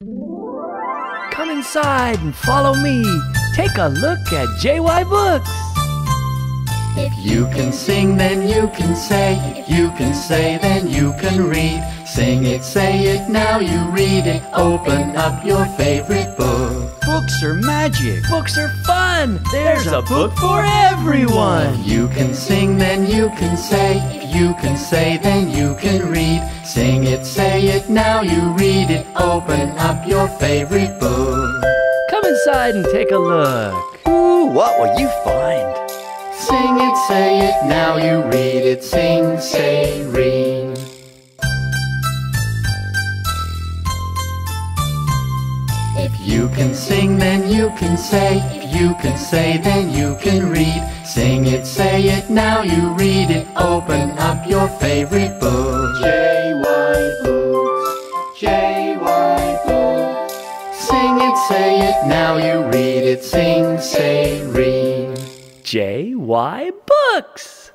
Come inside and follow me. Take a look at JY Books. If you can sing, then you can say. If you can say, then you can read. Sing it, say it, now you read it. Open up your favorite book. Books are magic. Books are fun. There's a book for everyone. If you can sing, then you can say. If you can say, then you can read. Sing it, say it, now you read it. Open up your favorite book. Come inside and take a look. Ooh, what will you find? Sing it, say it, now you read it. Sing, say, read. If you can sing, then you can say. If you can say, then you can read. Sing it, say it, now you read it. Open up your favorite book. JY Books, JY Books. Sing it, say it, now you read it. Sing, say, read. JY Books.